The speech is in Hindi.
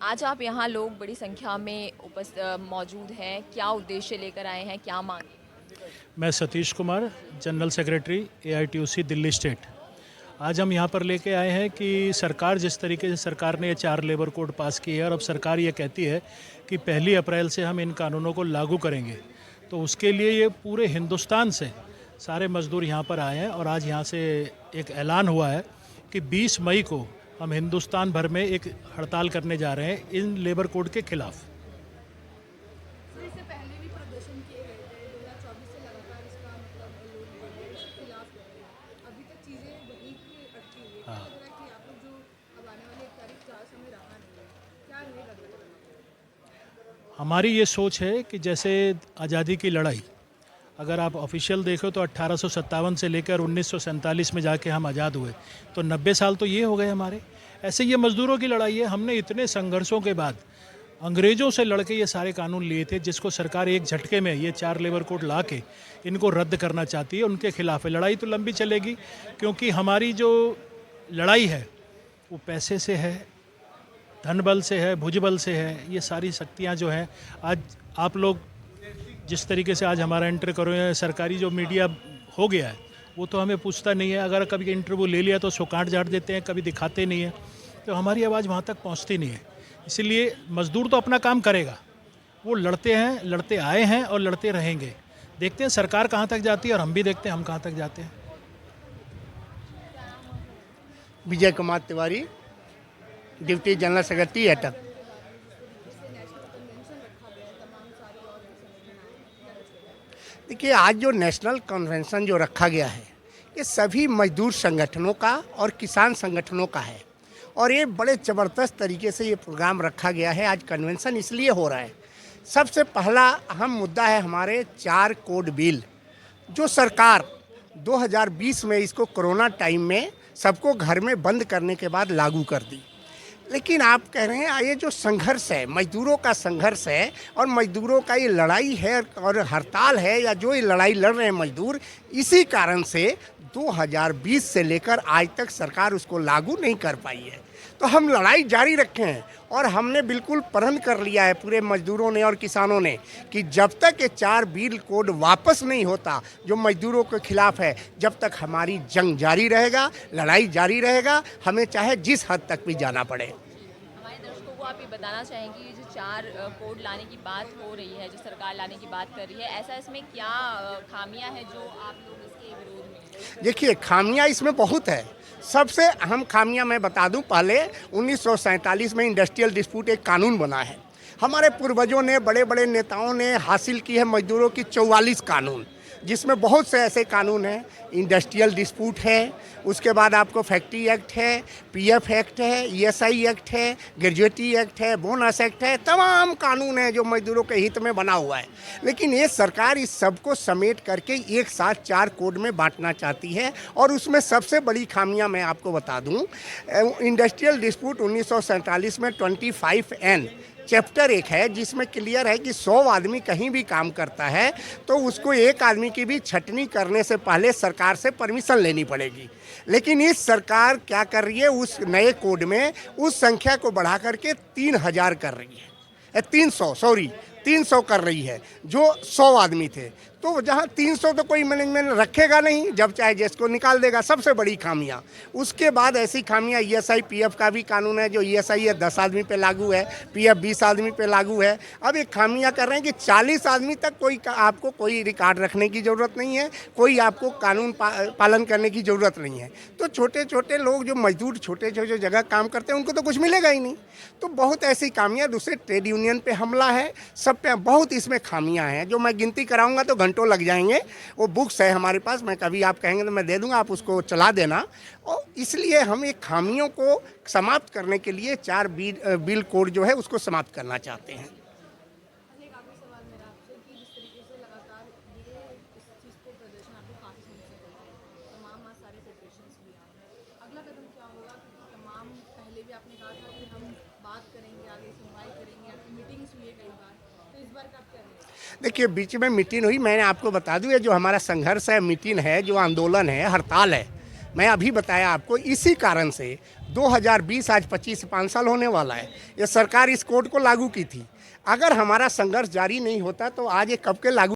आज आप यहाँ लोग बड़ी संख्या में मौजूद हैं, क्या उद्देश्य लेकर आए हैं, क्या मांगे? मैं Satish Kumar, general secretary AITUC Delhi state. आज हम यहाँ पर लेके आए हैं कि सरकार जिस तरीके से सरकार ने ये 4 लेबर कोड पास किए हैं और अब सरकार ये कहती है कि 1 अप्रैल से हम इन कानूनों को लागू करेंगे, तो उसके लिए ये पूरे हिंदुस्तान से सारे मजदूर यहाँ पर आए हैं और आज यहाँ से एक ऐलान हुआ है कि 20 मई को हम हिंदुस्तान भर में एक हड़ताल करने जा रहे हैं इन लेबर कोड के खिलाफ। सर, इससे पहले भी प्रदर्शन किए गए थे 2024 से लगातार इसका लोग बोल रहे हैं, इसके खिलाफ लड़ रहे हैं। अभी तक चीज़ें वहीं पे अटकी हुई है। क्या लग रहा है कि आप लोग जो अब आने वाले 1 तारीख 4 समय रहा नहीं है, क्या रहेगा अगला? हमारी ये सोच है कि जैसे आज़ादी की लड़ाई, अगर आप ऑफिशियल देखो तो 1857 से लेकर 1947 में जाके हम आज़ाद हुए, तो 90 साल तो ये हो गए हमारे। ऐसे ये मज़दूरों की लड़ाई है। हमने इतने संघर्षों के बाद अंग्रेज़ों से लड़के ये सारे कानून लिए थे, जिसको सरकार एक झटके में ये 4 लेबर कोड ला के इनको रद्द करना चाहती है। उनके खिलाफ है। लड़ाई तो लंबी चलेगी, क्योंकि हमारी जो लड़ाई है वो पैसे से है, धन बल से है, भुजबल से है। ये सारी शक्तियाँ जो हैं, आज आप लोग जिस तरीके से आज हमारा एंटर करो, सरकारी जो मीडिया हो गया है वो तो हमें पूछता नहीं है। अगर कभी इंटरव्यू ले लिया तो उसको काट झाड़ देते हैं, कभी दिखाते नहीं हैं, तो हमारी आवाज़ वहाँ तक पहुँचती नहीं है। इसीलिए मज़दूर तो अपना काम करेगा, वो लड़ते हैं, लड़ते आए हैं और लड़ते रहेंगे। देखते हैं सरकार कहाँ तक जाती है और हम भी देखते हैं हम कहाँ तक जाते हैं। Vijay Kumar Tiwari, deputy general secretary AITUC. देखिए, आज जो नेशनल कन्वेंशन जो रखा गया है, ये सभी मजदूर संगठनों का और किसान संगठनों का है और ये बड़े ज़बरदस्त तरीके से ये प्रोग्राम रखा गया है। आज कन्वेंशन इसलिए हो रहा है, सबसे पहला अहम मुद्दा है हमारे 4 कोड बिल, जो सरकार 2020 में इसको कोरोना टाइम में सबको घर में बंद करने के बाद लागू कर दी। लेकिन आप कह रहे हैं ये जो संघर्ष है, मजदूरों का संघर्ष है और मजदूरों का ये लड़ाई है और हड़ताल है, या जो ये लड़ाई लड़ रहे हैं मजदूर, इसी कारण से 2020 से लेकर आज तक सरकार उसको लागू नहीं कर पाई है। तो हम लड़ाई जारी रखे हैं और हमने बिल्कुल प्रण कर लिया है पूरे मजदूरों ने और किसानों ने कि जब तक ये 4 बिल कोड वापस नहीं होता जो मजदूरों के खिलाफ है, जब तक हमारी जंग जारी रहेगा, लड़ाई जारी रहेगा, हमें चाहे जिस हद तक भी जाना पड़े। हमारे दर्शकों को आप ये बताना चाहेंगे, ये जो 4 कोड लाने की बात हो रही है, जो सरकार लाने की बात कर रही है, ऐसा इसमें क्या खामियां हैं जो आप लोग इसके विरोध में? देखिए, खामियां इसमें बहुत है। सबसे अहम खामियां मैं बता दूं, पहले 1947 में इंडस्ट्रियल डिस्प्यूट एक कानून बना है। हमारे पूर्वजों ने, बड़े बड़े नेताओं ने हासिल की है मजदूरों की 44 कानून, जिसमें बहुत से ऐसे कानून हैं। इंडस्ट्रियल डिस्प्यूट है, उसके बाद आपको फैक्ट्री एक्ट है, पीएफ एक्ट है, ईएसआई एक्ट है, ग्रेजुएटी एक्ट है, बोनस एक्ट है, तमाम कानून हैं जो मजदूरों के हित में बना हुआ है। लेकिन ये सरकार इस सबको समेट करके एक साथ 4 कोड में बांटना चाहती है और उसमें सबसे बड़ी खामियां मैं आपको बता दूं, इंडस्ट्रियल डिस्प्यूट 1947 में 25N चैप्टर एक है, जिसमें क्लियर है कि 100 आदमी कहीं भी काम करता है तो उसको एक आदमी की भी छटनी करने से पहले सरकार से परमिशन लेनी पड़ेगी। लेकिन इस सरकार क्या कर रही है, उस नए कोड में उस संख्या को बढ़ा करके 3000 कर रही है, 300 कर रही है, जो 100 आदमी थे। तो जहाँ 300 तो कोई मैनेजमेंट रखेगा नहीं, जब चाहे जिसको निकाल देगा। सबसे बड़ी खामियाँ। उसके बाद ऐसी खामियाँ, ईएसआई पीएफ का भी कानून है, जो ईएसआई है 10 आदमी पे लागू है, पीएफ 20 आदमी पे लागू है। अब ये खामियाँ कर रहे हैं कि 40 आदमी तक आपको कोई रिकॉर्ड रखने की ज़रूरत नहीं है, कोई आपको कानून पालन करने की ज़रूरत नहीं है। तो छोटे छोटे लोग, जो मजदूर छोटे छोटे जगह काम करते हैं, उनको तो कुछ मिलेगा ही नहीं। तो बहुत ऐसी खामियाँ। दूसरे, ट्रेड यूनियन पे हमला है, सब पे बहुत इसमें खामियाँ हैं, जो मैं गिनती कराऊंगा तो घंटों लग जाएंगे। वो बुक्स है हमारे पास, मैं कभी आप कहेंगे तो मैं दे दूंगा, आप उसको चला देना। और इसलिए हम एक खामियों को समाप्त करने के लिए 4 बिल कोड जो है उसको समाप्त करना चाहते हैं। एक आखिरी सवाल मेरा आपसे कि जिस तरीके से लगातार ये इस चीज़ पे प्रदर्शन आपको काफ़ी समय से कर रहे हैं, तमाम सारे फेडरेशंस भी आ रहे हैं, अगला कदम क्या होगा? क्योंकि तमाम पहले भी आपने कहा था कि हम बात करेंगे, आगे सुनवाई करेंगे, आपकी मीटिंग्स हुई है कई बार, तो इस बार कब करेंगे? देखिए, बीच में मीटिंग हुई, मैंने आपको बता दूं, ये जो हमारा संघर्ष है, मीटिंग है, जो आंदोलन है, हड़ताल है, मैं अभी बताया आपको, इसी कारण से 2020 आज 25 से 5 साल होने वाला है, ये सरकार इस कोड को लागू की थी। अगर हमारा संघर्ष जारी नहीं होता तो आज ये कब के लागू